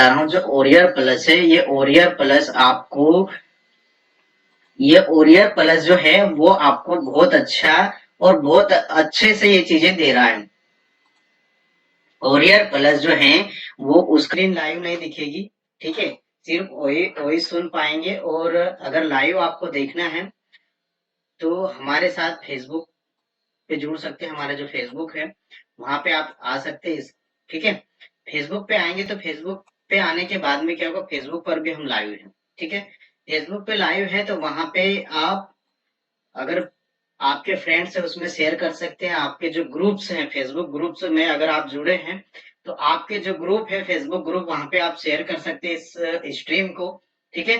रहा हूँ जो ओरियर प्लस है, ये ओरियर प्लस जो है वो आपको बहुत अच्छा और बहुत अच्छे से ये चीजें दे रहा है। ओरियर प्लस जो है वो स्क्रीन लाइव नहीं दिखेगी, ठीक है, सिर्फ वही वही सुन पाएंगे। और अगर लाइव आपको देखना है तो हमारे साथ फेसबुक पे जुड़ सकते हैं। हमारा जो फेसबुक है वहां पे आप आ सकते हैं, ठीक है। फेसबुक पे आएंगे तो फेसबुक पे आने के बाद में क्या होगा, फेसबुक पर भी हम लाइव हैं, ठीक है। फेसबुक पे लाइव है तो वहां पे आप, अगर आपके फ्रेंड्स है उसमें शेयर कर सकते हैं। आपके जो ग्रुप्स हैं फेसबुक ग्रुप्स में अगर आप जुड़े हैं तो आपके जो ग्रुप है फेसबुक ग्रुप वहां पे आप शेयर कर सकते हैं इस स्ट्रीम को, ठीक है।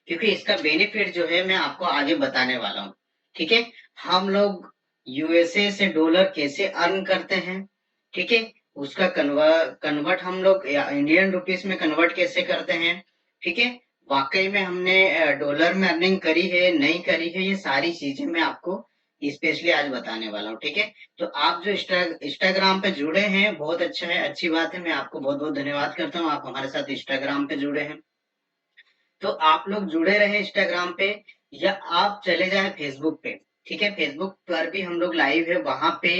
क्योंकि इसका बेनिफिट जो है मैं आपको आगे बताने वाला हूँ, ठीक है। हम लोग यूएसए से डॉलर कैसे अर्न करते हैं, ठीक है, उसका कन्वर्ट हम लोग इंडियन रुपीस में कन्वर्ट कैसे करते हैं, ठीक है। वाकई में हमने डॉलर में अर्निंग करी है नहीं करी है, ये सारी चीजें मैं आपको स्पेशली आज बताने वाला हूँ, ठीक है। तो आप जो इंस्टाग्राम पे जुड़े हैं बहुत अच्छा है, अच्छी बात है। मैं आपको बहुत बहुत धन्यवाद करता हूँ, आप हमारे साथ इंस्टाग्राम पे जुड़े हैं। तो आप लोग जुड़े रहे इंस्टाग्राम पे या आप चले जाए फेसबुक पे, ठीक है। फेसबुक पर भी हम लोग लाइव है, वहां पे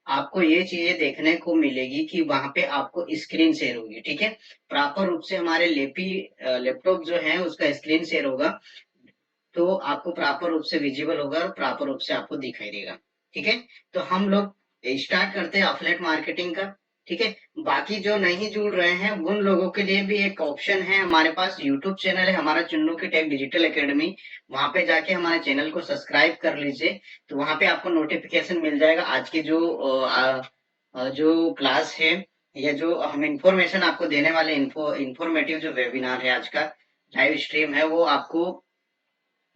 आपको ये चीजें देखने को मिलेगी कि वहां पे आपको स्क्रीन शेयर होगी, ठीक है। प्रॉपर रूप से हमारे लैपटॉप जो है उसका स्क्रीन शेयर होगा, तो आपको प्रॉपर रूप से विजिबल होगा और प्रॉपर रूप से आपको दिखाई देगा, ठीक है। तो हम लोग स्टार्ट करते हैं अफिलिएट मार्केटिंग का, ठीक है। बाकी जो नहीं जुड़ रहे हैं उन लोगों के लिए भी एक ऑप्शन है, हमारे पास यूट्यूब चैनल है हमारा चुन्नू की टेक डिजिटल एकेडमी। वहां पे जाके हमारे चैनल को सब्सक्राइब कर लीजिए, तो वहां पे आपको नोटिफिकेशन मिल जाएगा आज की जो क्लास है या जो हम इंफॉर्मेशन आपको देने वाले इंफॉर्मेटिव जो वेबिनार है आज का लाइव स्ट्रीम है वो आपको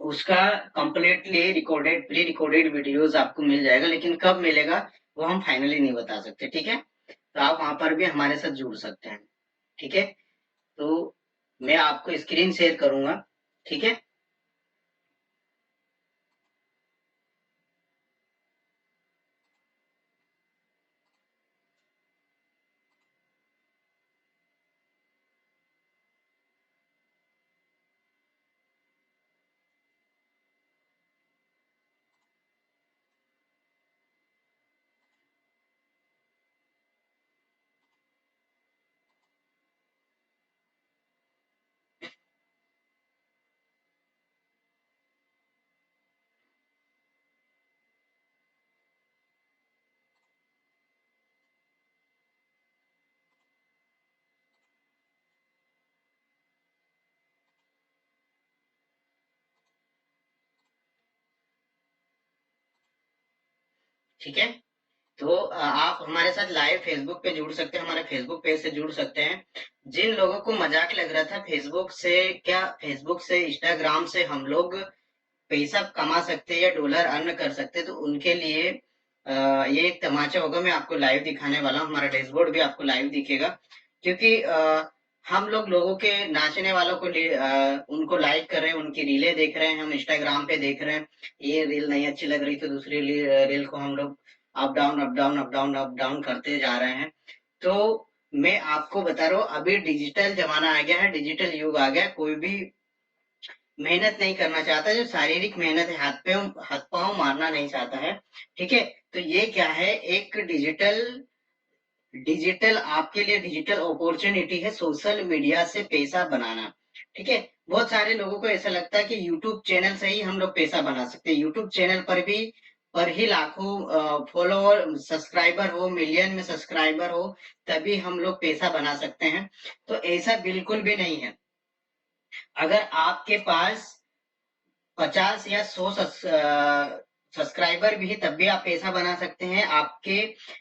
उसका completely recorded pre recorded videos आपको मिल जाएगा। लेकिन कब मिलेगा वो हम फाइनली नहीं बता सकते, ठीक है। तो आप वहां पर भी हमारे साथ जुड़ सकते हैं, ठीक है। तो मैं आपको स्क्रीन शेयर करूंगा, ठीक है। ठीक है। तो आप हमारे साथ लाइव फेसबुक पे जुड़ सकते हैं, हमारे फेसबुक पेज से जुड़ सकते हैं। जिन लोगों को मजाक लग रहा था फेसबुक से, क्या फेसबुक से इंस्टाग्राम से हम लोग पैसा कमा सकते हैं या डॉलर अर्न कर सकते हैं, तो उनके लिए ये एक तमाचा होगा। मैं आपको लाइव दिखाने वाला हूँ, हमारा डैशबोर्ड भी आपको लाइव दिखेगा। क्योंकि हम लोग लोगों के नाचने वालों को उनको लाइक कर रहे हैं, उनकी रीलें देख रहे हैं, हम इंस्टाग्राम पे देख रहे हैं। ये रील नहीं अच्छी लग रही तो दूसरी रील को हम लोग up down up down up down up down करते जा रहे हैं। तो मैं आपको बता रहा हूँ अभी डिजिटल जमाना आ गया है, डिजिटल युग आ गया। कोई भी मेहनत नहीं करना चाहता, जो शारीरिक मेहनत है हाथ पांव मारना नहीं चाहता है, ठीक है। तो ये क्या है, एक डिजिटल डिजिटल आपके लिए डिजिटल अपॉर्चुनिटी है सोशल मीडिया से पैसा बनाना, ठीक है। बहुत सारे लोगों को ऐसा लगता है कि यूट्यूब चैनल से ही हम लोग पैसा बना सकते हैं, यूट्यूब चैनल पर ही लाखों फॉलोअर सब्सक्राइबर हो, मिलियन में सब्सक्राइबर हो तभी हम लोग पैसा बना सकते हैं। तो ऐसा बिल्कुल भी नहीं है। अगर आपके पास 50 या 100 सब्सक्राइबर भी है तब भी आप पैसा बना सकते हैं। आपके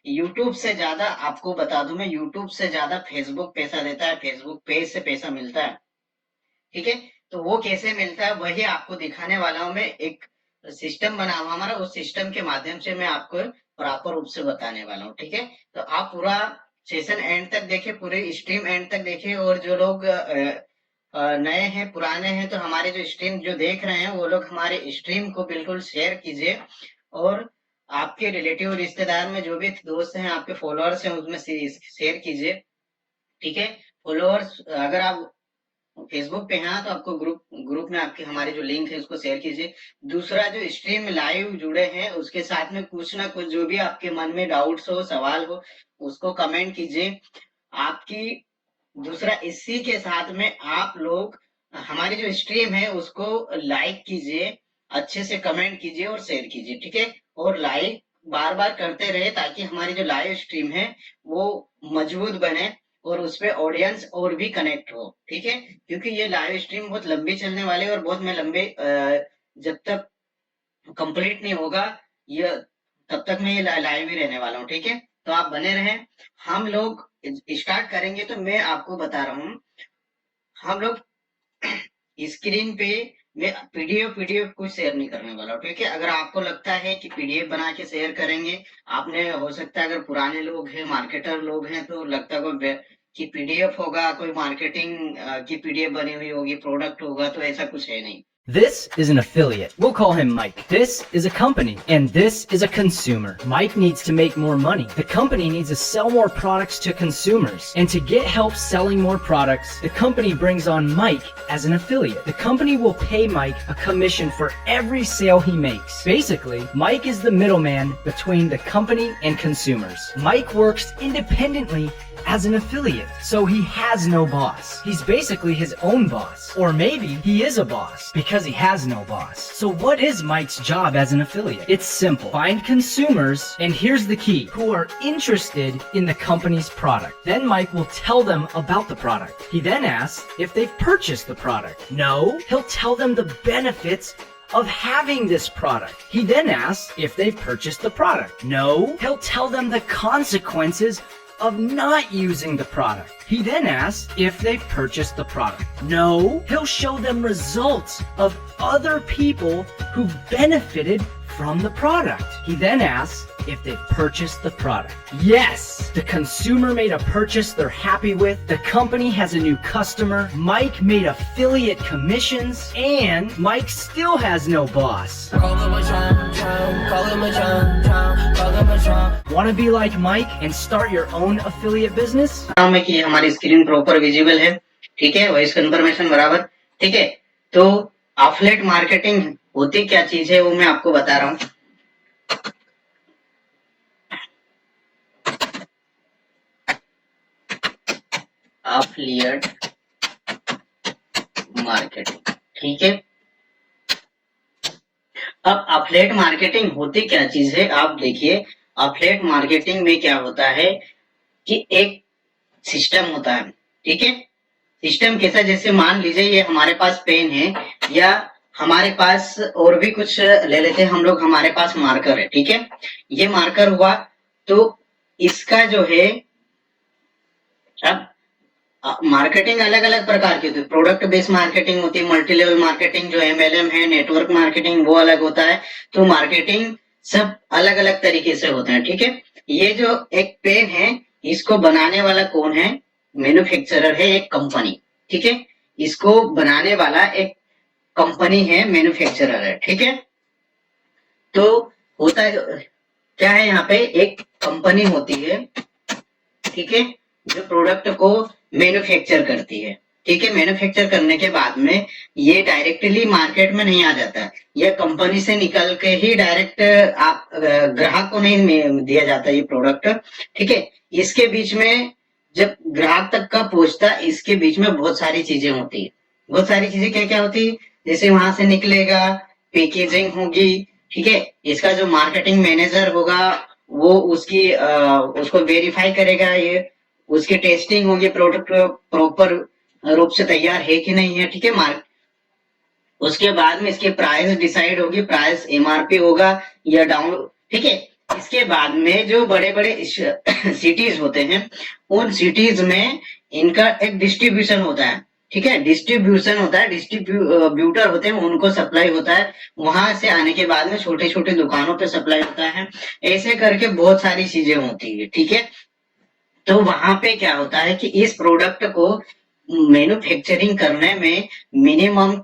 यूट्यूब से ज्यादा, आपको बता दूं मैं, यूट्यूब से ज्यादा फेसबुक पैसा देता है, फेसबुक पेज से पैसा मिलता है, ठीक है। तो वो कैसे मिलता है वही आपको दिखाने वाला हूं मैं। एक सिस्टम बना हुआ हमारा, उस सिस्टम के माध्यम से मैं आपको प्रॉपर रूप से बताने वाला हूँ, ठीक है। तो आप पूरा सेशन एंड तक देखिए, पूरे स्ट्रीम एंड तक देखिए। और जो लोग नए हैं पुराने हैं तो हमारे जो स्ट्रीम जो देख रहे हैं वो लोग हमारे स्ट्रीम को बिल्कुल शेयर कीजिए। और आपके रिलेटिव रिश्तेदार में जो भी दोस्त हैं आपके फॉलोअर्स हैं उसमें शेयर कीजिए, ठीक है। फॉलोअर्स अगर आप फेसबुक पे हैं तो आपको ग्रुप में आपके हमारे जो लिंक है उसको शेयर कीजिए। दूसरा, जो स्ट्रीम में लाइव जुड़े हैं उसके साथ में कुछ ना कुछ जो भी आपके मन में डाउट्स हो, सवाल हो, उसको कमेंट कीजिए। आपकी दूसरा, इसी के साथ में आप लोग हमारी जो स्ट्रीम है उसको लाइक कीजिए, अच्छे से कमेंट कीजिए और शेयर कीजिए, ठीक है। और लाइक बार बार करते रहे ताकि हमारी जो लाइव स्ट्रीम है वो मजबूत बने और उस पे ऑडियंस और भी कनेक्ट हो, ठीक है। क्योंकि ये लाइव स्ट्रीम बहुत लंबी चलने वाली है और बहुत मैं लंबे जब तक कंप्लीट नहीं होगा ये, तब तक मैं ये लाइव ही रहने वाला हूँ, ठीक है। तो आप बने रहें। हम लोग स्टार्ट करेंगे तो मैं आपको बता रहा हूँ, हम लोग स्क्रीन पे मैं पीडीएफ कुछ शेयर नहीं करने वाला हूँ, ठीक है। अगर आपको लगता है कि पीडीएफ बना के शेयर करेंगे, आपने हो सकता है अगर पुराने लोग हैं, मार्केटर लोग हैं, तो लगता है कि पीडीएफ होगा, कोई मार्केटिंग की पीडीएफ बनी हुई होगी, प्रोडक्ट होगा, तो ऐसा कुछ है नहीं। This is an affiliate. We'll call him Mike. This is a company. And this is a consumer. Mike needs to make more money. The company needs to sell more products to consumers. And to get help selling more products, the company brings on Mike as an affiliate. The company will pay Mike a commission for every sale he makes. Basically, Mike is the middleman between the company and consumers. Mike works independently as an affiliate, so he has no boss. He's basically his own boss. Or maybe he is a boss because he has no boss. So what is Mike's job as an affiliate? It's simple. Find consumers, and here's the key, who are interested in the company's product. Then Mike will tell them about the product. He then asks if they've purchased the product. No, he'll tell them the benefits of having this product. He then asks if they've purchased the product. No, he'll tell them the consequences of not using the product. He then asks if they've purchased the product. No, he'll show them results of other people who've benefited from the product. He then asks if they've purchased the product. Yes, the consumer made a purchase they're happy with, the company has a new customer, Mike made affiliate commissions, and Mike still has no boss. Want to be like Mike and start your own affiliate business? कि हमारी screen proper visible है, ठीक है, voice confirmation बराबर, ठीक है। तो affiliate marketing होती क्या चीज है वो मैं आपको बता रहा हूँ। एफिलिएट मार्केटिंग, ठीक है। अब एफिलिएट मार्केटिंग होती क्या चीज है, आप देखिए। एफिलिएट मार्केटिंग में क्या होता है कि एक सिस्टम होता है, ठीक है। सिस्टम कैसा, जैसे मान लीजिए ये हमारे पास पेन है, या हमारे पास और भी कुछ ले लेते हैं हम लोग, हमारे पास मार्कर है, ठीक है। ये मार्कर हुआ, तो इसका जो है, अब मार्केटिंग अलग अलग प्रकार की होती है। प्रोडक्ट बेस्ड मार्केटिंग होती है, मल्टी लेवल मार्केटिंग जो MLM है, नेटवर्क मार्केटिंग वो अलग होता है। तो मार्केटिंग सब अलग अलग तरीके से होते हैं, ठीक है। ये जो एक पेन है, इसको बनाने वाला कौन है? मैन्युफैक्चरर है, एक कंपनी, ठीक है। इसको बनाने वाला एक कंपनी है, मैन्युफैक्चरर है, ठीक है। तो होता है क्या है, यहाँ पे एक कंपनी होती है, ठीक है, जो प्रोडक्ट को मैन्युफैक्चर करती है, ठीक है। मैन्युफैक्चर करने के बाद में ये डायरेक्टली मार्केट में नहीं आ जाता, ये कंपनी से निकल के ही डायरेक्ट आप ग्राहक को नहीं दिया जाता ये प्रोडक्ट, ठीक है। इसके बीच में जब ग्राहक तक का पहुंचता, इसके बीच में बहुत सारी चीजें होती है। बहुत सारी चीजें क्या क्या होती है, जैसे वहां से निकलेगा, पैकेजिंग होगी, ठीक है। इसका जो मार्केटिंग मैनेजर होगा वो उसको वेरीफाई करेगा, ये उसकी टेस्टिंग होगी, प्रोडक्ट प्रॉपर रूप से तैयार है कि नहीं है, ठीक है। उसके बाद में इसकी प्राइस डिसाइड होगी, प्राइस MRP होगा या डाउन, ठीक है। इसके बाद में जो बड़े बड़े सिटीज होते हैं, उन सिटीज में इनका एक डिस्ट्रीब्यूशन होता है, ठीक है। डिस्ट्रीब्यूशन होता है, डिस्ट्रीब्यूटर होते हैं, उनको सप्लाई होता है। वहां से आने के बाद में छोटे छोटे दुकानों पे सप्लाई होता है। ऐसे करके बहुत सारी चीजें होती है, ठीक है। तो वहां पे क्या होता है कि इस प्रोडक्ट को मैन्युफैक्चरिंग करने में मिनिमम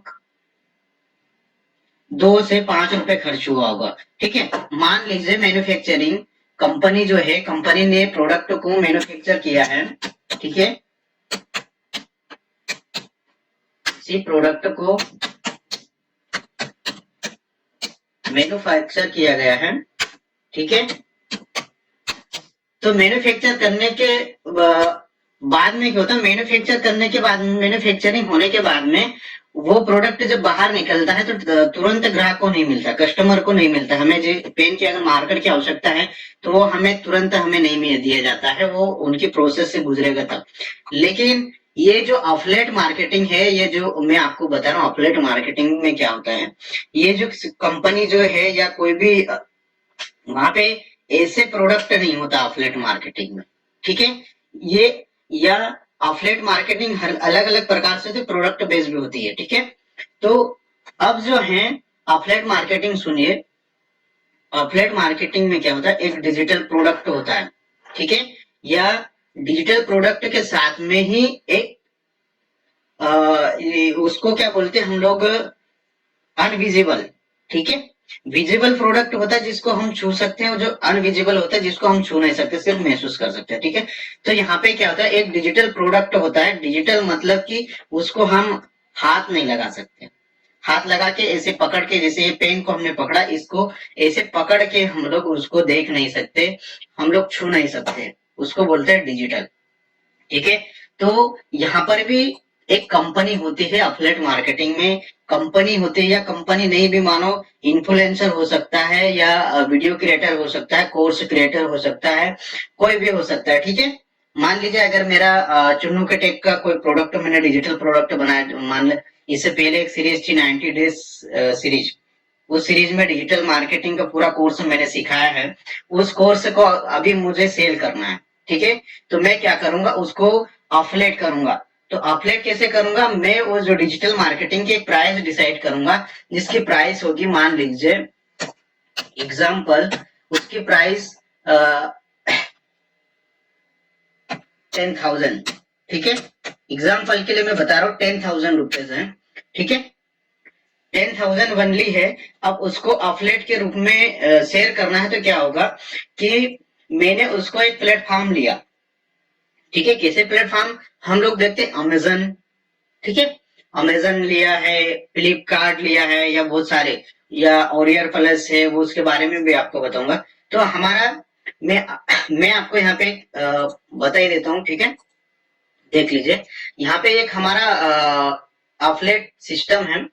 2 से 5 रुपए खर्च हुआ होगा, ठीक है। मान लीजिए मैन्युफैक्चरिंग कंपनी जो है, कंपनी ने प्रोडक्ट को मैन्युफैक्चर किया है, ठीक है। किसी प्रोडक्ट को मैन्युफैक्चर किया गया है, ठीक है। तो मैन्युफैक्चर करने के बाद में क्या होता है, मैन्युफैक्चर करने के बाद, मैन्युफैक्चरिंग होने के बाद में वो प्रोडक्ट जब बाहर निकलता है तो तुरंत ग्राहक को नहीं मिलता, कस्टमर को नहीं मिलता। हमें जो पेन की अगर मार्कर की आवश्यकता है तो वो हमें तुरंत हमें नहीं दिया जाता है, वो उनकी प्रोसेस से गुजरेगा तब। लेकिन ये जो अफलेट मार्केटिंग है, ये जो मैं आपको बता रहा हूँ, अफलेट मार्केटिंग में क्या होता है, ये जो कंपनी जो है या कोई भी वहां पे ऐसे प्रोडक्ट नहीं होता अफलेट मार्केटिंग में, ठीक है। ये या अफलेट मार्केटिंग हर अलग अलग प्रकार से प्रोडक्ट बेस्ड भी होती है, ठीक है। तो अब जो है अफलेट मार्केटिंग सुनिए, अफलेट मार्केटिंग में क्या होता है, एक डिजिटल प्रोडक्ट होता है, ठीक है। या डिजिटल प्रोडक्ट के साथ में ही एक उसको क्या बोलते हैं हम लोग, अनविजिबल, ठीक है। विजिबल प्रोडक्ट होता है जिसको हम छू सकते हैं, और जो अनविजिबल होता है जिसको हम छू नहीं सकते, सिर्फ महसूस कर सकते हैं, ठीक है। तो यहाँ पे क्या होता है, एक डिजिटल प्रोडक्ट होता है। डिजिटल मतलब कि उसको हम हाथ नहीं लगा सकते, हाथ लगा के ऐसे पकड़ के, जैसे ये पेन को हमने पकड़ा, इसको ऐसे पकड़ के हम लोग उसको देख नहीं सकते, हम लोग छू नहीं सकते, उसको बोलते हैं डिजिटल, ठीक है। तो यहाँ पर भी एक कंपनी होती है अफलेट मार्केटिंग में, कंपनी होती है, या कंपनी नहीं भी मानो, इन्फ्लुएंसर हो सकता है, या वीडियो क्रिएटर हो सकता है, कोर्स क्रिएटर हो सकता है, कोई भी हो सकता है, ठीक है। मान लीजिए अगर मेरा चुन्नू के टेक का कोई प्रोडक्ट मैंने डिजिटल प्रोडक्ट बनाया, मान ले इससे पहले एक सीरीज थी 90 डेज सीरीज, उस सीरीज में डिजिटल मार्केटिंग का पूरा कोर्स मैंने सिखाया है। उस कोर्स को अभी मुझे सेल करना है, ठीक है। तो मैं क्या करूंगा, उसको अफलेट करूंगा। तो अफलेट कैसे करूंगा, मैं वो जो डिजिटल मार्केटिंग की एक प्राइस डिसाइड करूंगा, जिसकी प्राइस होगी, मान लीजिए एग्जाम्पल, उसकी प्राइस 10,000, ठीक है। एग्जाम्पल के लिए मैं बता रहा हूँ 10,000 रुपीज है, ठीक है। 10,000 वनली है। अब उसको अफलेट के रूप में शेयर करना है, तो क्या होगा कि मैंने उसको एक प्लेटफॉर्म लिया, ठीक है। कैसे प्लेटफॉर्म, हम लोग देखते हैं अमेजन, ठीक है, अमेजन लिया है, फ्लिपकार्ट लिया है, या बहुत सारे, या ओरियर प्लस है, वो उसके बारे में भी आपको बताऊंगा। तो हमारा मैं आपको यहाँ पे बता ही देता हूँ, ठीक है। देख लीजिए, यहाँ पे एक हमारा अफलेट सिस्टम है,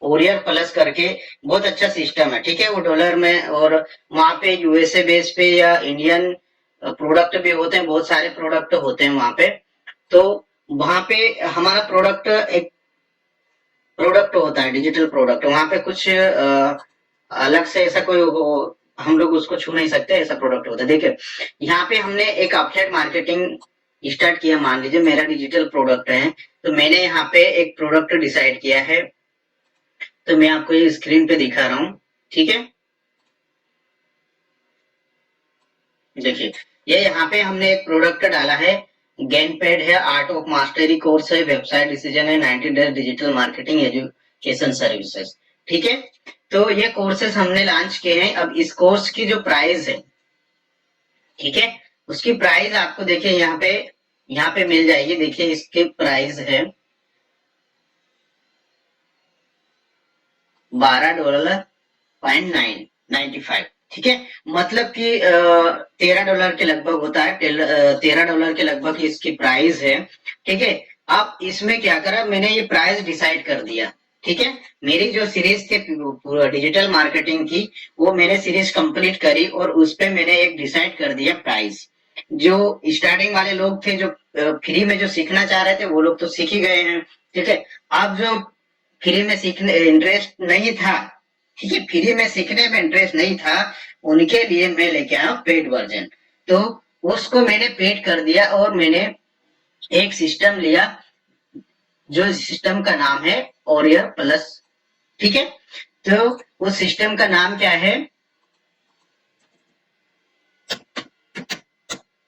ओरियर प्लस करके, बहुत अच्छा सिस्टम है, ठीक है। वो डॉलर में, और वहां पे यूएसए बेस पे या इंडियन प्रोडक्ट भी होते हैं, बहुत सारे प्रोडक्ट होते हैं वहां पे। तो वहां पे हमारा प्रोडक्ट एक प्रोडक्ट होता है, डिजिटल प्रोडक्ट, वहां पे कुछ अलग से ऐसा कोई हम लोग उसको छू नहीं सकते, ऐसा प्रोडक्ट होता है। देखिए यहाँ पे हमने एक अफलेट मार्केटिंग स्टार्ट किया, मान लीजिए मेरा डिजिटल प्रोडक्ट है, तो मैंने यहाँ पे एक प्रोडक्ट डिसाइड किया है, तो मैं आपको ये स्क्रीन पे दिखा रहा हूँ, ठीक है। देखिए ये यहाँ पे हमने एक प्रोडक्ट डाला है, गेन पैड है, आर्ट ऑफ मास्टरी कोर्स है, वेबसाइट डिसीजन है, 90 days digital marketing education services, ठीक है। तो ये कोर्सेज हमने लॉन्च किए हैं। अब इस कोर्स की जो प्राइस है, ठीक है, उसकी प्राइस आपको देखिए यहाँ पे मिल जाएगी। देखिए इसकी प्राइस है $12.95, ठीक है। मतलब कि $13 के लगभग होता है, $13 के लगभग इसकी प्राइस है, ठीक है। अब इसमें क्या करा, मैंने ये प्राइस डिसाइड कर दिया, ठीक है। मेरी जो सीरीज थी डिजिटल मार्केटिंग की, वो मैंने सीरीज कंप्लीट करी, और उस पे मैंने एक डिसाइड कर दिया प्राइस। जो स्टार्टिंग वाले लोग थे, जो फ्री में जो सीखना चाह रहे थे, वो लोग तो सीख ही गए हैं, ठीक है। अब जो फ्री में सीखने इंटरेस्ट नहीं था, ठीक है, फ्री में सीखने में इंटरेस्ट नहीं था, उनके लिए मैं लेके आया पेड वर्जन। तो उसको मैंने पेड कर दिया, और मैंने एक सिस्टम लिया, जो सिस्टम का नाम है ओरियर प्लस, ठीक है। तो उस सिस्टम का नाम क्या है,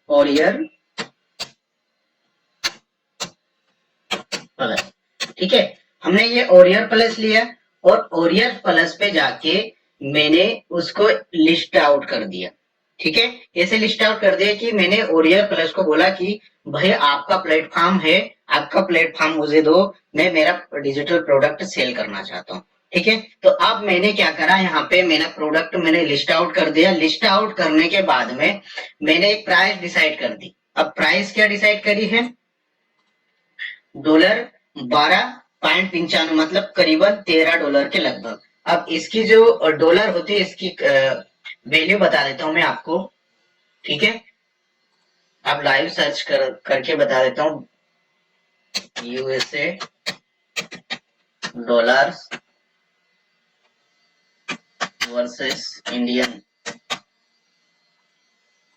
ओरियर प्लस, ठीक है। हमने ये ओरियर प्लस लिया, और ओरियर प्लस पे जाके मैंने उसको लिस्ट आउट कर दिया, ठीक है। ऐसे लिस्ट आउट कर दिया कि मैंने ओरियर प्लस को बोला कि भाई आपका प्लेटफॉर्म है, आपका प्लेटफॉर्म मुझे दो, मैं मेरा डिजिटल प्रोडक्ट सेल करना चाहता हूँ। ठीक है, तो अब मैंने क्या करा, यहाँ पे मेरा प्रोडक्ट मैंने लिस्ट आउट कर दिया। लिस्ट आउट करने के बाद में मैंने एक प्राइस डिसाइड कर दी। अब प्राइस क्या डिसाइड करी है, $12.95, मतलब करीबन $13 के लगभग। अब इसकी जो डॉलर होती है, इसकी वैल्यू बता देता हूं मैं आपको। ठीक है, अब लाइव सर्च करके बता देता हूँ। USA dollars versus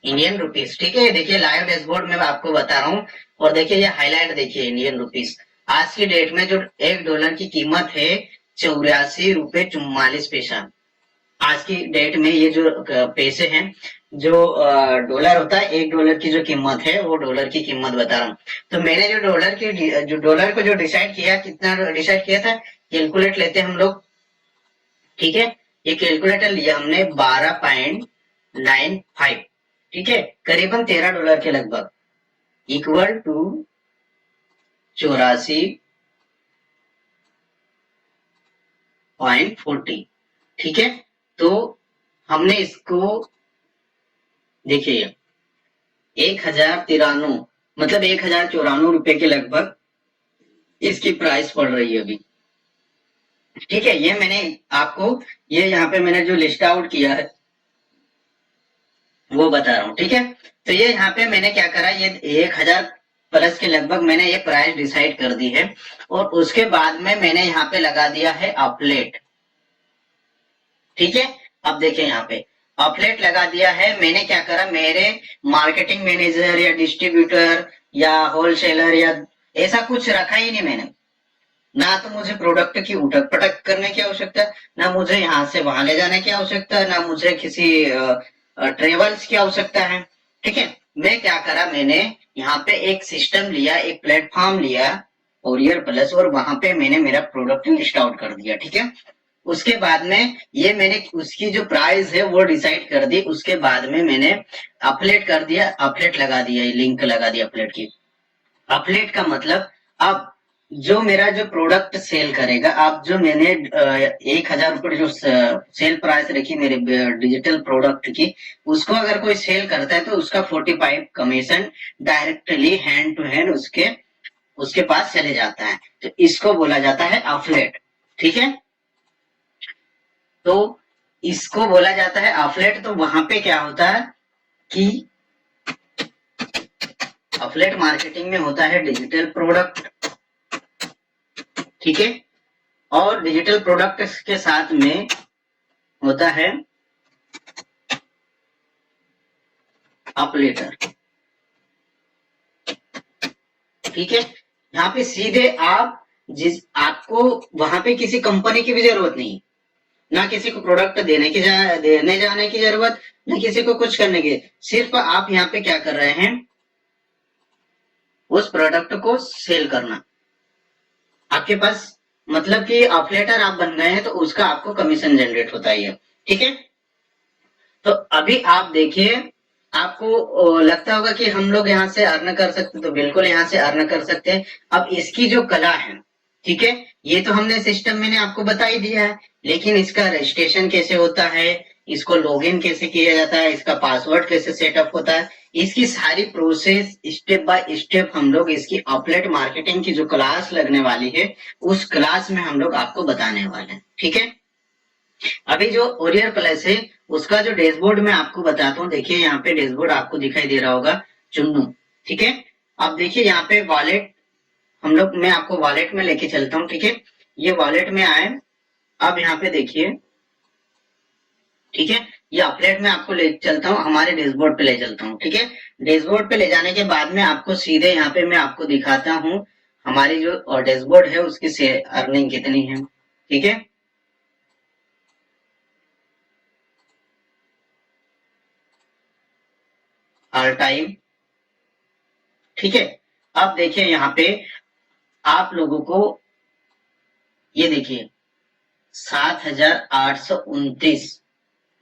Indian rupees. ठीक है, देखिए लाइव डैशबोर्ड में मैं आपको बता रहा हूँ। और देखिए ये हाईलाइट देखिए, इंडियन रुपीस आज की डेट में जो $1 की कीमत है, ₹84.44। आज की डेट में ये जो पैसे हैं, जो डॉलर होता है, $1 की जो कीमत है, वो डॉलर की कीमत बता रहा हूँ। तो मैंने जो डॉलर को जो डिसाइड किया, कितना डिसाइड किया था, कैलकुलेट लेते हैं हम लोग। ठीक है, ये कैलकुलेटर लिया हमने 12.95। ठीक है, करीबन $13 के लगभग, इक्वल टू 84.40। ठीक है, तो हमने इसको देखिए 1093, मतलब ₹1094 के लगभग इसकी प्राइस पड़ रही है अभी। ठीक है, ये मैंने आपको, ये यहाँ पे मैंने जो लिस्ट आउट किया है वो बता रहा हूँ। ठीक है, तो ये यहाँ पे मैंने क्या करा, ये 1000 प्लस के लगभग मैंने ये प्राइस डिसाइड कर दी है। और उसके बाद में मैंने यहाँ पे लगा दिया है अपलेट। ठीक है, अब देखिए यहाँ पे अपलेट लगा दिया है। मैंने क्या करा, मेरे मार्केटिंग मैनेजर या डिस्ट्रीब्यूटर या होलसेलर या ऐसा कुछ रखा ही नहीं मैंने। ना तो मुझे प्रोडक्ट की उठक पटक करने की आवश्यकता, ना मुझे यहाँ से वहां ले जाने की आवश्यकता, ना मुझे किसी ट्रेवल्स की आवश्यकता है। ठीक है, मैं क्या करा, मैंने यहाँ पे एक सिस्टम लिया, एक प्लेटफॉर्म लिया, कोरियर प्लस, और वहां पे मैंने मेरा प्रोडक्ट लिस्ट आउट कर दिया। ठीक है, उसके बाद में ये मैंने उसकी जो प्राइस है वो डिसाइड कर दी। उसके बाद में मैंने अपलेट कर दिया, अपलेट लगा दिया, लिंक लगा दिया अपलेट की। अपलेट का मतलब, अब जो मेरा जो प्रोडक्ट सेल करेगा, अब जो मैंने ₹1000 जो सेल प्राइस रखी मेरे डिजिटल प्रोडक्ट की, उसको अगर कोई सेल करता है तो उसका 45 commission directly hand to hand उसके उसके पास चले जाता है। तो इसको बोला जाता है अफलेट। ठीक है, तो इसको बोला जाता है अफलेट। तो वहां पे क्या होता है कि अफलेट मार्केटिंग में होता है डिजिटल प्रोडक्ट। ठीक है, और डिजिटल प्रोडक्ट के साथ में होता है अपलेटर। ठीक है, यहाँ पे सीधे आपको वहां पे किसी कंपनी की भी जरूरत नहीं, ना किसी को प्रोडक्ट देने जाने की जरूरत, ना किसी को कुछ करने की। सिर्फ आप यहाँ पे क्या कर रहे हैं, उस प्रोडक्ट को सेल करना। आपके पास मतलब कि अफलेटर आप बन गए हैं, तो उसका आपको कमीशन जनरेट होता ही है। ठीक है, तो अभी आप देखिए, आपको लगता होगा कि हम लोग यहाँ से अर्न कर सकते, तो बिल्कुल यहाँ से अर्न कर सकते हैं। अब इसकी जो कला है, ठीक है, ये तो हमने सिस्टम मैंने आपको बता ही दिया है, लेकिन इसका रजिस्ट्रेशन कैसे होता है, इसको लॉगिन कैसे किया जाता है, इसका पासवर्ड कैसे सेटअप होता है, इसकी सारी प्रोसेस स्टेप बाय स्टेप हम लोग इसकी अपलेट मार्केटिंग की जो क्लास लगने वाली है, उस क्लास में हम लोग आपको बताने वाले हैं। ठीक है, अभी जो ओरियर प्लस है उसका जो डैशबोर्ड मैं आपको बताता हूँ। देखिए यहाँ पे डैशबोर्ड आपको दिखाई दे रहा होगा, चुन्नू। ठीक है, अब देखिए यहाँ पे वॉलेट, मैं आपको वॉलेट में लेके चलता हूँ। ठीक है, ये वॉलेट में आए, अब यहाँ पे देखिए, ठीक है, ये अपलेट में आपको ले चलता हूँ, हमारे डैशबोर्ड पे ले चलता हूँ। ठीक है, डैशबोर्ड पे ले जाने के बाद में आपको सीधे यहाँ पे मैं आपको दिखाता हूँ हमारी जो डैशबोर्ड है उसकी से अर्निंग कितनी है। ठीक है, हर टाइम। ठीक है, अब देखिए यहाँ पे आप लोगों को, ये देखिए 7829,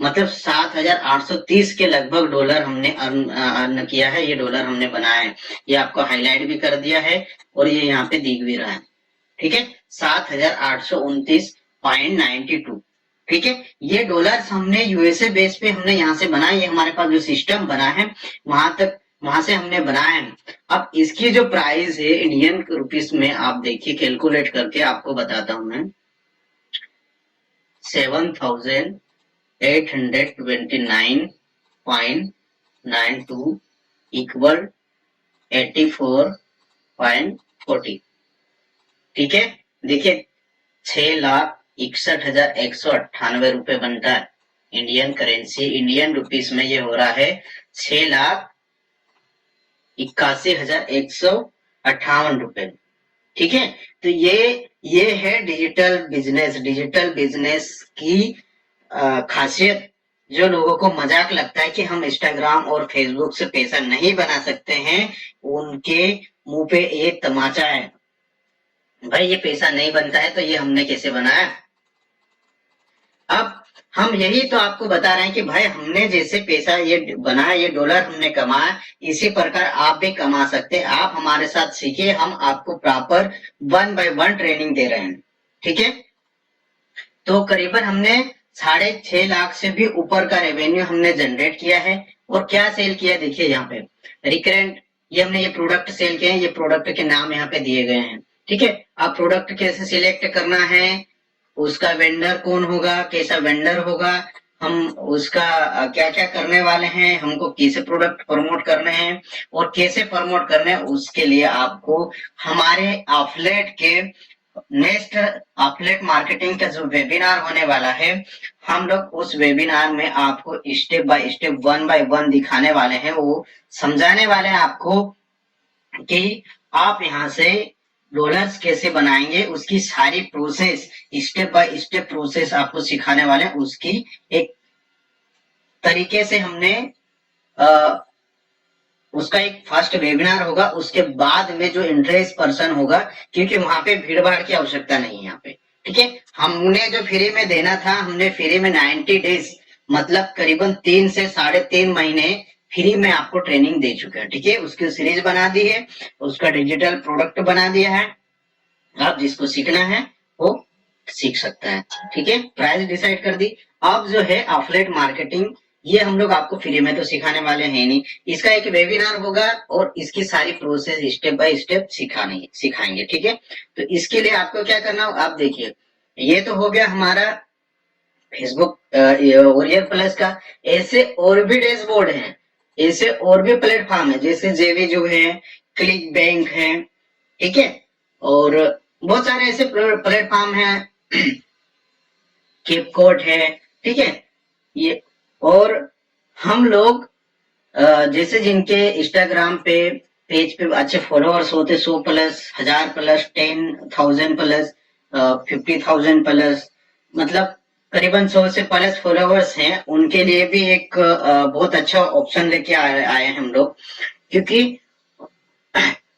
मतलब 7,830 के लगभग डॉलर हमने अर्न किया है। ये डॉलर हमने बनाया है, ये आपको हाईलाइट भी कर दिया है और ये यहाँ पे दिख भी रहा है। ठीक है, 7,829.92। ठीक है, ये डॉलर्स हमने यूएसए बेस पे हमने यहाँ से बनाया, ये हमारे पास जो सिस्टम बना है वहां से हमने बनाया है। अब इसकी जो प्राइस है इंडियन रुपीस में आप देखिए, कैलकुलेट करके आपको बताता हूं मैं। 7,829.92 इक्वल 84.40। ठीक है, देखिए 6,61,198 रुपए बनता है इंडियन करेंसी। इंडियन रुपीस में ये हो रहा है 6,81,158 रुपए। ठीक है, तो ये है डिजिटल बिजनेस। डिजिटल बिजनेस की खासियत, जो लोगों को मजाक लगता है कि हम इंस्टाग्राम और फेसबुक से पैसा नहीं बना सकते हैं, उनके मुंह पे एक तमाचा है। भाई ये पैसा नहीं बनता है तो ये हमने कैसे बनाया। अब हम यही तो आपको बता रहे हैं कि भाई हमने जैसे पैसा ये बनाया, ये डॉलर हमने कमाया, इसी प्रकार आप भी कमा सकते हैं। आप हमारे साथ सीखिए, हम आपको प्रॉपर 1 by 1 ट्रेनिंग दे रहे हैं। ठीक है, तो करीबन हमने 6.5 लाख से भी ऊपर का रेवेन्यू हमने जनरेट किया है। और क्या सेल किया, देखिए यहाँ पे रिकरेंट, ये हमने ये प्रोडक्ट सेल किए हैं, ये प्रोडक्ट के नाम यहाँ पे दिए गए हैं। ठीक है, आप प्रोडक्ट कैसे सिलेक्ट करना है, उसका वेंडर कौन होगा, कैसा वेंडर होगा, हम उसका क्या क्या करने वाले हैं, हमको कैसे प्रोडक्ट प्रमोट करने हैं और कैसे प्रमोट करने हैं, उसके लिए आपको हमारे एफिलिएट के नेक्स्ट एफिलिएट मार्केटिंग का जो वेबिनार होने वाला है, हम लोग उस वेबिनार में आपको स्टेप बाय स्टेप 1 by 1 दिखाने वाले हैं। वो समझाने वाले हैं आपको कि आप यहाँ से डॉलर्स कैसे बनाएंगे, उसकी सारी process, step by step process आपको सिखाने वाले हैं। उसकी एक तरीके से हमने उसका एक फर्स्ट वेबिनार होगा, उसके बाद में जो इंटरेस्ट पर्सन होगा, क्योंकि वहां पे भीड़ भाड़ की आवश्यकता नहीं है यहाँ पे। ठीक है, हमने जो फ्री में देना था, हमने फ्री में 90 डेज मतलब करीबन 3 से 3.5 महीने फ्री में आपको ट्रेनिंग दे चुके हैं। ठीक है, उसकी सीरीज बना दी है, उसका डिजिटल प्रोडक्ट बना दिया है। आप जिसको सीखना है वो सीख सकता है। ठीक है, प्राइस डिसाइड कर दी। अब जो है एफिलिएट मार्केटिंग, ये हम लोग आपको फ्री में तो सिखाने वाले हैं नहीं, इसका एक वेबिनार होगा और इसकी सारी प्रोसेस स्टेप बाय स्टेप सिखाएंगे। ठीक है, तो इसके लिए आपको क्या करना हो, आप देखिए, ये तो हो गया हमारा फेसबुक ओरियर प्लस का। ऐसे और भी डैशबोर्ड हैं, ऐसे और भी प्लेटफॉर्म है, जैसे जेवी जो है, क्लिक बैंक है। ठीक है, और बहुत सारे ऐसे प्लेटफॉर्म है, किपकोट है। ठीक है, ये और हम लोग जैसे जिनके इंस्टाग्राम पे पेज पे अच्छे फॉलोअर्स होते, 100 प्लस, 1000 प्लस, 10,000 प्लस, 50,000 प्लस, मतलब करीबन 100 से प्लस फॉलोअर्स हैं, उनके लिए भी एक बहुत अच्छा ऑप्शन लेके आए हैं हम लोग। क्योंकि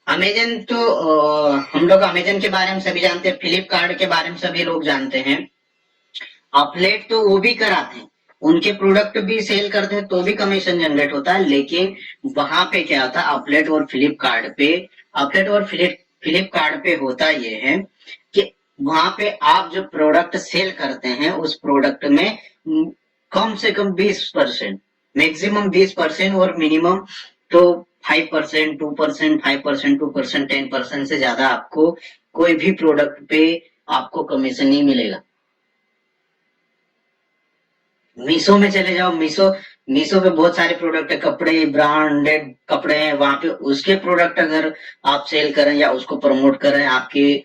अमेजन तो हम लोग अमेजन के बारे में सभी जानते हैं, फ्लिपकार्ट के बारे में सभी लोग जानते हैं, एफिलिएट तो वो भी कराते हैं, उनके प्रोडक्ट भी सेल करते हैं तो भी कमीशन जनरेट होता है। लेकिन वहां पे क्या होता है, एफिलिएट और फ्लिपकार्ट पे होता ये है कि वहां पे आप जो प्रोडक्ट सेल करते हैं, उस प्रोडक्ट में कम से कम 20%, मैक्सिमम 20% और मिनिमम तो 5%, 2%, 5%, 2%, 10% से ज्यादा आपको कोई भी प्रोडक्ट पे आपको कमीशन नहीं मिलेगा। मीशो में चले जाओ, मीशो पे बहुत सारे प्रोडक्ट है, कपड़े, ब्रांडेड कपड़े हैं, वहां पे उसके प्रोडक्ट अगर आप सेल करें या उसको प्रमोट कर रहे हैं, आपके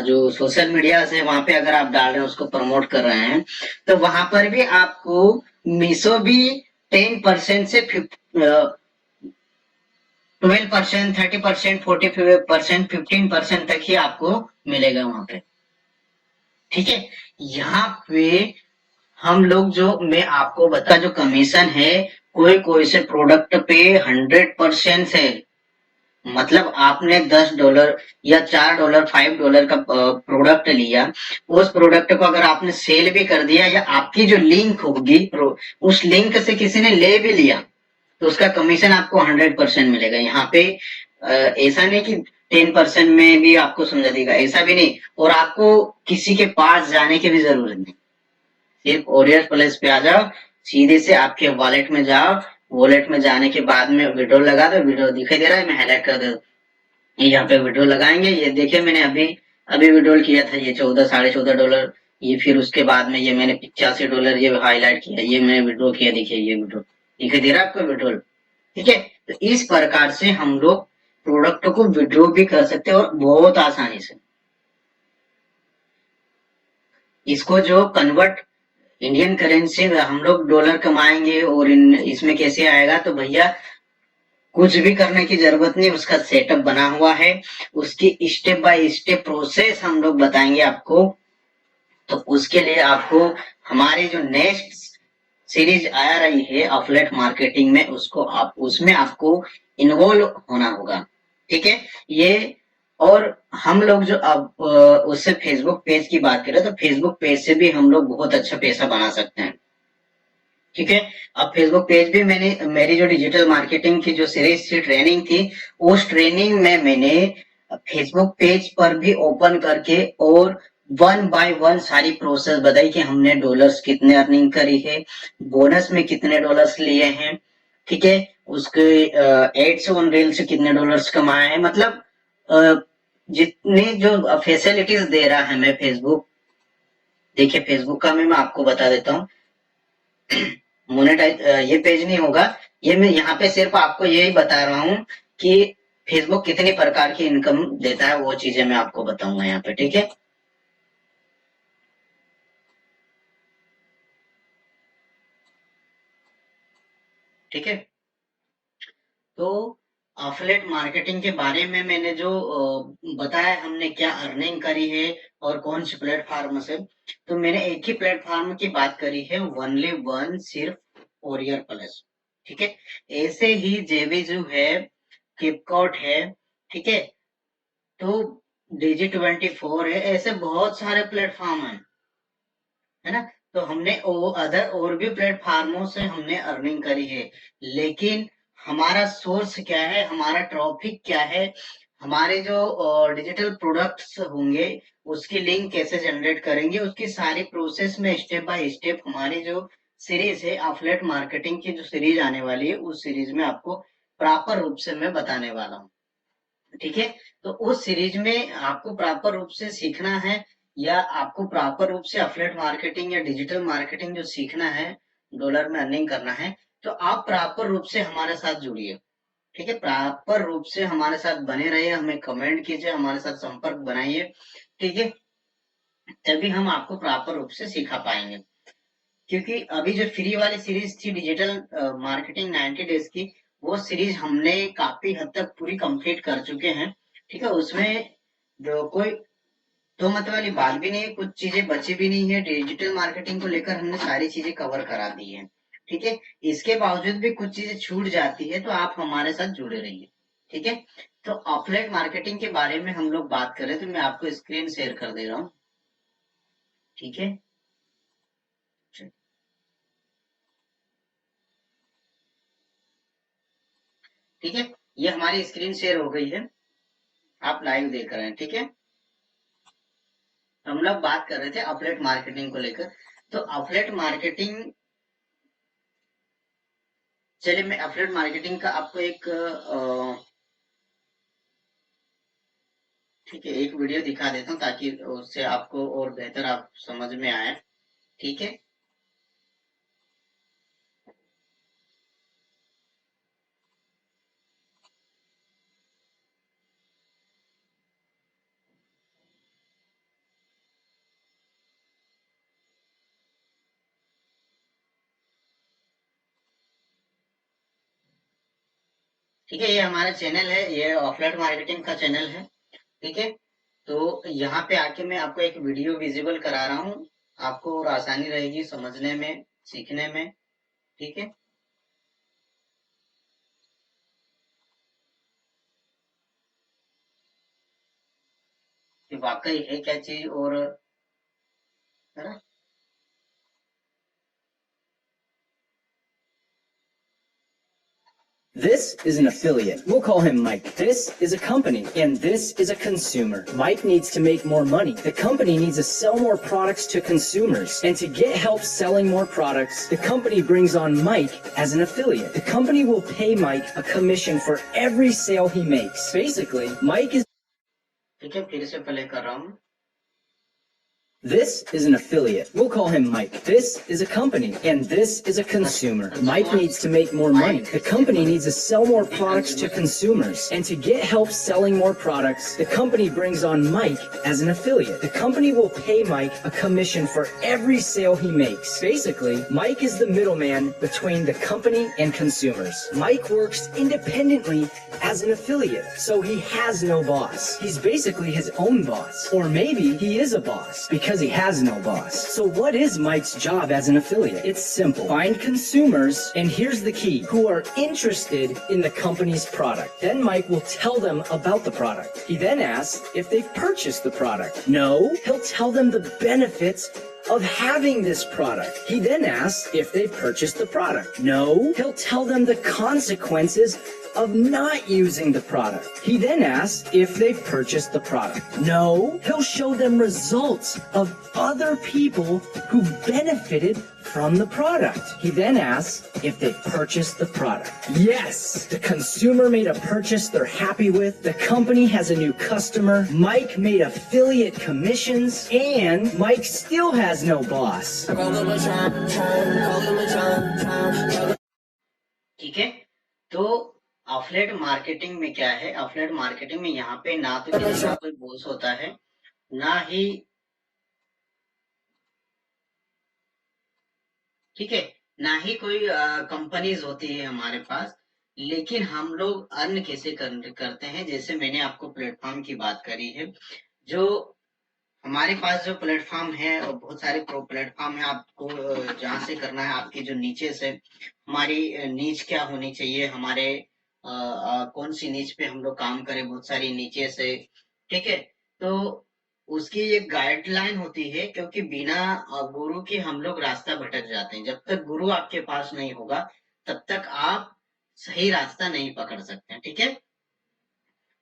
जो सोशल मीडिया से वहां पे अगर आप डाल रहे हैं, उसको प्रमोट कर रहे हैं, तो वहां पर भी आपको मीशो भी 10% से 12%, 30%, 40%, 15% तक ही आपको मिलेगा वहां पे। ठीक है, यहाँ पे हम लोग जो मैं आपको बता, जो कमीशन है कोई से प्रोडक्ट पे 100% है, मतलब आपने $10 या $4 $5 का प्रोडक्ट लिया, उस प्रोडक्ट को अगर आपने सेल भी कर दिया या आपकी जो लिंक होगी उस लिंक से किसी ने ले भी लिया तो उसका कमीशन आपको 100% मिलेगा। यहाँ पे ऐसा नहीं कि 10% में भी आपको समझा देगा, ऐसा भी नहीं। और आपको किसी के पास जाने की भी जरूरत नहीं, सिर्फ ओरियर प्लेस पे आ जाओ, सीधे से आपके वॉलेट में जाओ, वॉलेट में जाने के बाद में विड्रॉ लगा दो। विड्रॉ दिखाई दे रहा है, मैं हाईलाइट कर दो, यहाँ पे विड्रॉ लगाएंगे। ये देखिए मैंने अभी अभी विड्रॉल किया था, ये 14 $14.5। ये फिर उसके बाद में ये मैंने $85 ये हाईलाइट किया, ये मैंने विड्रॉ किया, देखिए ये विड्रॉ दिखाई दे रहा है आपको विड्रॉल। ठीक है, तो इस प्रकार से हम लोग प्रोडक्ट को विड्रॉ भी कर सकते हैं और बहुत आसानी से। इसको जो कन्वर्ट इंडियन करेंसी में हम लोग डॉलर कमाएंगे और इसमें कैसे आएगा, तो भैया कुछ भी करने की जरूरत नहीं, उसका सेटअप बना हुआ है, उसकी स्टेप बाय स्टेप प्रोसेस हम लोग बताएंगे आपको। तो उसके लिए आपको हमारी जो नेक्स्ट सीरीज आ रही है अफिलिएट मार्केटिंग में, उसको आप उसमें आपको इन्वॉल्व होना होगा। ठीक है, ये और हम लोग जो अब उससे फेसबुक पेज की बात करें तो फेसबुक पेज से भी हम लोग बहुत अच्छा पैसा बना सकते हैं। ठीक है, अब फेसबुक पेज भी मैंने मेरी जो डिजिटल मार्केटिंग की जो सीरीज थी, ट्रेनिंग थी, उस ट्रेनिंग में मैंने फेसबुक पेज पर भी ओपन करके और 1 बाय 1 सारी प्रोसेस बताई कि हमने डॉलर्स कितने अर्निंग करी है, बोनस में कितने डॉलर्स लिए हैं। ठीक है, उसके एड्स ऑन रील से कितने डॉलर्स कमाए हैं। मतलब जितनी जो फैसिलिटीज दे रहा है मैं फेसबुक, देखिए फेसबुक का मैं आपको बता देता हूँ। मोनेटाइज ये पेज नहीं होगा, ये मैं यहाँ पे सिर्फ आपको यही बता रहा हूँ कि फेसबुक कितनी प्रकार की इनकम देता है, वो चीजें मैं आपको बताऊंगा यहाँ पे। ठीक है, ठीक है, तो अफिलिएट मार्केटिंग के बारे में मैंने जो बताया, हमने क्या अर्निंग करी है और कौन से प्लेटफॉर्म से, तो मैंने एक ही प्लेटफॉर्म की बात करी है, ओनली वन, सिर्फ ओरियर प्लस। ठीक है, ऐसे ही जेवीजू है, किपकॉट है, ठीक है, तो Digi24 है, ऐसे बहुत सारे प्लेटफॉर्म है ना। तो हमने अदर और भी प्लेटफॉर्मों से हमने अर्निंग करी है, लेकिन हमारा सोर्स क्या है, हमारा ट्रॉफिक क्या है, हमारे जो डिजिटल प्रोडक्ट्स होंगे उसकी लिंक कैसे जनरेट करेंगे, उसकी सारी प्रोसेस में स्टेप बाय स्टेप हमारी जो सीरीज है अफिलिएट मार्केटिंग की, जो सीरीज आने वाली है, उस सीरीज में आपको प्रॉपर रूप से मैं बताने वाला हूँ। ठीक है, तो उस सीरीज में आपको प्रॉपर रूप से सीखना है या आपको प्रॉपर रूप से अफिलिएट मार्केटिंग या डिजिटल मार्केटिंग जो सीखना है, डॉलर में अर्निंग करना है, तो आप प्रॉपर रूप से हमारे साथ जुड़िए। ठीक है, प्रॉपर रूप से हमारे साथ बने रहिए, हमें कमेंट कीजिए, हमारे साथ संपर्क बनाइए। ठीक है, तभी हम आपको प्रॉपर रूप से सिखा पाएंगे। क्योंकि अभी जो फ्री वाली सीरीज थी डिजिटल मार्केटिंग 90 डेज की, वो सीरीज हमने काफी हद तक पूरी कंप्लीट कर चुके हैं। ठीक है, उसमें जो कोई दो मत वाली बात भी नहीं है, कुछ चीजें बची भी नहीं है। डिजिटल मार्केटिंग को लेकर हमने सारी चीजें कवर करा दी है। ठीक है, इसके बावजूद भी कुछ चीजें छूट जाती है, तो आप हमारे साथ जुड़े रहिए। ठीक है, तो अफिलिएट मार्केटिंग के बारे में हम लोग बात करें तो मैं आपको स्क्रीन शेयर कर दे रहा हूँ। ठीक है, ठीक है, ये हमारी स्क्रीन शेयर हो गई है, आप लाइव देख रहे हैं। ठीक है, हम लोग बात कर रहे थे अफिलिएट मार्केटिंग को लेकर। तो अफिलिएट मार्केटिंग, चलिए मैं अफिलिएट मार्केटिंग का आपको एक ठीक है एक वीडियो दिखा देता हूँ ताकि उससे आपको और बेहतर आप समझ में आए। ठीक है, ठीक है, ये हमारा चैनल है, ये अफिलिएट मार्केटिंग का चैनल है। ठीक है, तो यहाँ पे आके मैं आपको एक वीडियो विजिबल करा रहा हूँ, आपको और आसानी रहेगी समझने में, सीखने में। ठीक है, कि वाकई है क्या चीज, और है ना। This is an affiliate. We'll call him Mike. This is a company, and this is a consumer. Mike needs to make more money. The company needs to sell more products to consumers. And to get help selling more products, the company brings on Mike as an affiliate. The company will pay Mike a commission for every sale he makes. Basically, Mike is ठीक है, फिर से play कर रहा हूँ। This is an affiliate. We'll call him Mike. This is a company, and this is a consumer. Mike needs to make more money. The company needs to sell more products to consumers. And to get help selling more products, the company brings on Mike as an affiliate. The company will pay Mike a commission for every sale he makes. Basically, Mike is the middleman between the company and consumers. Mike works independently as an affiliate, so he has no boss. He's basically his own boss. Or maybe he is a boss because he has no boss. So what is Mike's job as an affiliate? It's simple. Find consumers, and here's the key, who are interested in the company's product. Then Mike will tell them about the product. He then asks if they've purchased the product. No, he'll tell them the benefits of having this product. He then asks if they've purchased the product. No, he'll tell them the consequences of not using the product. He then asks if they've purchased the product. No, he'll show them results of other people who've benefited from the product. He then asks if they've purchased the product. Yes, the consumer made a purchase they're happy with, the company has a new customer, Mike made affiliate commissions, and Mike still has no boss. ठीक है, तो affiliate marketing में क्या है, affiliate marketing में यहाँ पे ना तो किसी का कोई बॉस होता है, ना ही, ठीक है, ना ही कोई कंपनीज होती है हमारे पास। लेकिन हम लोग अर्न कैसे करते हैं, जैसे मैंने आपको प्लेटफॉर्म की बात करी है, जो हमारे पास जो प्लेटफॉर्म है, और बहुत सारे प्रो प्लेटफॉर्म है, आपको जहां से करना है, आपकी जो नीचे से हमारी नीच क्या होनी चाहिए, हमारे कौन सी नीच पे हम लोग काम करें, बहुत सारी नीचे से, ठीक है। तो उसकी एक गाइडलाइन होती है, क्योंकि बिना गुरु के हम लोग रास्ता भटक जाते हैं। जब तक गुरु आपके पास नहीं होगा, तब तक आप सही रास्ता नहीं पकड़ सकते हैं, ठीक है।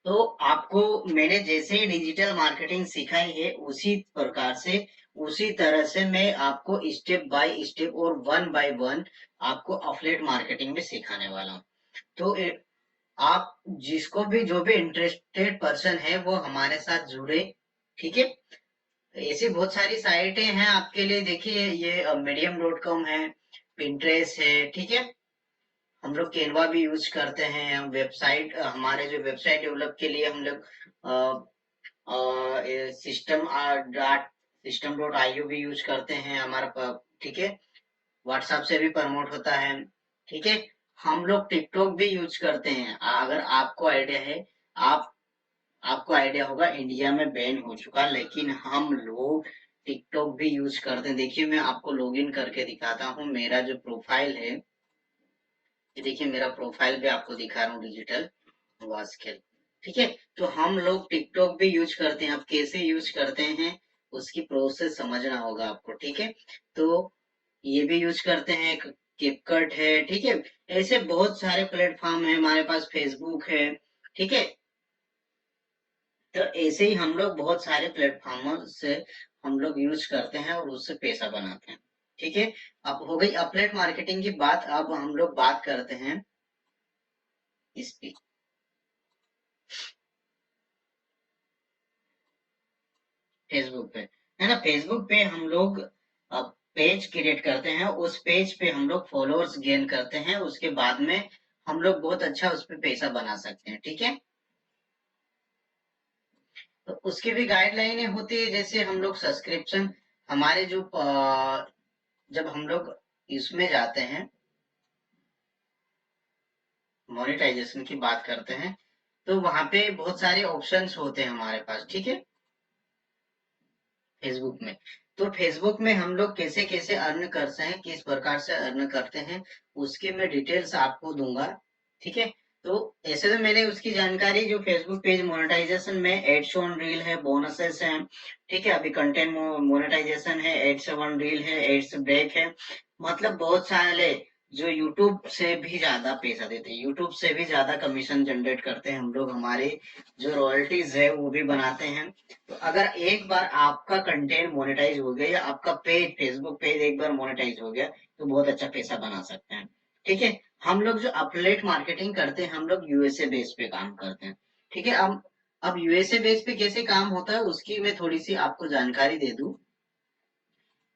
तो आपको मैंने जैसे ही डिजिटल मार्केटिंग सिखाई है, उसी प्रकार से, उसी तरह से मैं आपको स्टेप बाय स्टेप और वन बाय वन आपको अफिलिएट मार्केटिंग में सिखाने वाला हूँ। तो आप जिसको भी, जो भी इंटरेस्टेड पर्सन है, वो हमारे साथ जुड़े, ठीक है। ऐसी बहुत सारी साइटें हैं आपके लिए, देखिए ये medium.com है, पिंटरेस्ट है, ठीक है। हम लोग कैनवा भी यूज करते हैं, वेबसाइट, हमारे जो वेबसाइट डेवलप के लिए हम लोग सिस्टम.io भी यूज करते हैं हमारा, ठीक है। व्हाट्सएप से भी प्रमोट होता है, ठीक है। हम लोग टिकटॉक भी यूज करते हैं, अगर आपको आइडिया है, आप आपको आइडिया होगा, इंडिया में बैन हो चुका, लेकिन हम लोग टिकटॉक भी यूज करते हैं। देखिए मैं आपको लॉगिन करके दिखाता हूँ, मेरा जो प्रोफाइल है, ये देखिए मेरा प्रोफाइल भी आपको दिखा रहा हूँ, डिजिटल वास्केल, ठीक है। तो हम लोग टिकटॉक भी यूज करते हैं। अब कैसे यूज करते हैं, उसकी प्रोसेस समझना होगा आपको, ठीक है। तो ये भी यूज करते हैं, कैपकट है, ठीक है। ऐसे बहुत सारे प्लेटफॉर्म है हमारे पास, फेसबुक है, ठीक है। तो ऐसे ही हम लोग बहुत सारे प्लेटफॉर्म से हम लोग यूज करते हैं और उससे पैसा बनाते हैं, ठीक है। अब हो गई अफिलिएट मार्केटिंग की बात, अब हम लोग बात करते हैं इसकी। फेसबुक पे, है ना, फेसबुक पे हम लोग पेज क्रिएट करते हैं, उस पेज पे हम लोग फॉलोअर्स गेन करते हैं, उसके बाद में हम लोग बहुत अच्छा उस पर पैसा बना सकते हैं, ठीक है। तो उसकी भी गाइडलाइनें होती है, जैसे हम लोग सब्सक्रिप्शन, हमारे जो जब हम लोग इसमें जाते हैं, मोनेटाइजेशन की बात करते हैं, तो वहां पे बहुत सारे ऑप्शंस होते हैं हमारे पास, ठीक है, फेसबुक में। तो फेसबुक में हम लोग कैसे कैसे अर्न करते हैं, किस प्रकार से अर्न करते हैं, उसके मैं डिटेल्स आपको दूंगा, ठीक है। तो ऐसे तो मैंने उसकी जानकारी जो फेसबुक पेज मोनेटाइजेशन में एड्स ऑन रील है, बोनसेस है, ठीक है, अभी कंटेंट मोनेटाइजेशन है, एड्स ऑन रील है, एड्स ब्रेक है, मतलब बहुत सारे जो यूट्यूब से भी ज्यादा पैसा देते हैं, यूट्यूब से भी ज्यादा कमीशन जनरेट करते हैं हम लोग, हमारे जो रॉयल्टीज है वो भी बनाते हैं। तो अगर एक बार आपका कंटेंट मोनेटाइज हो गया या आपका पेज, फेसबुक पेज एक बार मोनेटाइज हो गया, तो बहुत अच्छा पैसा बना सकते हैं। ठीक है, हम लोग जो अपलेट मार्केटिंग करते हैं, हम लोग यूएसए बेस पे काम करते हैं। ठीक है, अब यूएसए बेस पे कैसे काम होता है उसकी मैं थोड़ी सी आपको जानकारी दे दूं।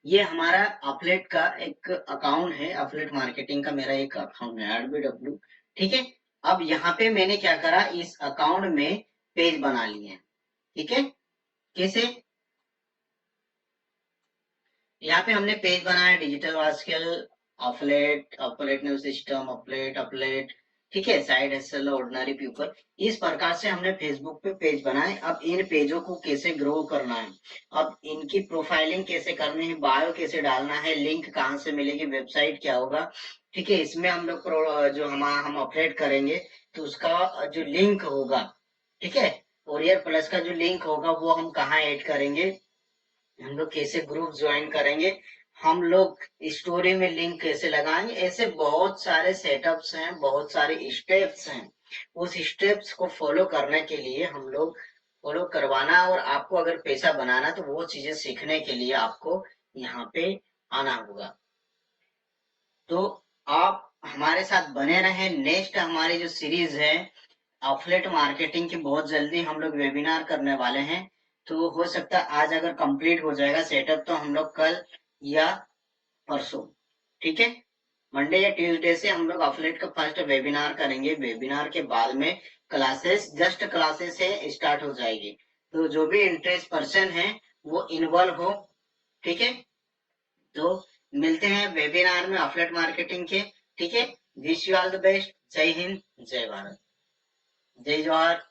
ये हमारा अपलेट का एक अकाउंट है, अपलेट मार्केटिंग का मेरा एक अकाउंट है AdBW। ठीक है, अब यहाँ पे मैंने क्या करा, इस अकाउंट में पेज बना लिए हैं। ठीक है, कैसे, यहाँ पे हमने पेज बनाया, डिजिटल वास्केल, अपलेट, अपलेट न्यू सिस्टम, अपलेट अपलेट, ठीक है, साइड हसल, ऑर्डिनरी पीपल, इस प्रकार से हमने फेसबुक पे पेज बनाए। अब इन पेजों को कैसे ग्रो करना है, अब इनकी प्रोफाइलिंग कैसे करनी है, बायो कैसे डालना है, लिंक कहाँ से मिलेगी, वेबसाइट क्या होगा, ठीक है, इसमें हम लोग जो हम अपडेट करेंगे तो उसका जो लिंक होगा, ठीक है, कोरियर प्लस का जो लिंक होगा वो हम कहाँ ऐड करेंगे, हम लोग कैसे ग्रुप ज्वाइन करेंगे, हम लोग स्टोरी में लिंक कैसे लगाएंगे, ऐसे बहुत सारे सेटअप्स हैं, बहुत सारे स्टेप्स हैं। उस स्टेप्स को फॉलो करने के लिए हम लोग फॉलो करवाना, और आपको अगर पैसा बनाना तो वो चीजें सीखने के लिए आपको यहाँ पे आना होगा। तो आप हमारे साथ बने रहें। नेक्स्ट हमारी जो सीरीज है एफिलिएट मार्केटिंग की, बहुत जल्दी हम लोग वेबिनार करने वाले हैं। तो हो सकता है आज अगर कंप्लीट हो जाएगा सेटअप तो हम लोग कल या परसों, ठीक है, मंडे या ट्यूसडे से हम लोग एफिलिएट का फर्स्ट वेबिनार करेंगे। वेबिनार के बाद में क्लासेस, जस्ट क्लासेस है, स्टार्ट हो जाएगी। तो जो भी इंटरेस्ट पर्सन है वो इन्वॉल्व हो, ठीक है। तो मिलते हैं वेबिनार में एफिलिएट मार्केटिंग के, ठीक है। Wish you all the best. जय हिंद, जय भारत, जय जवाहर।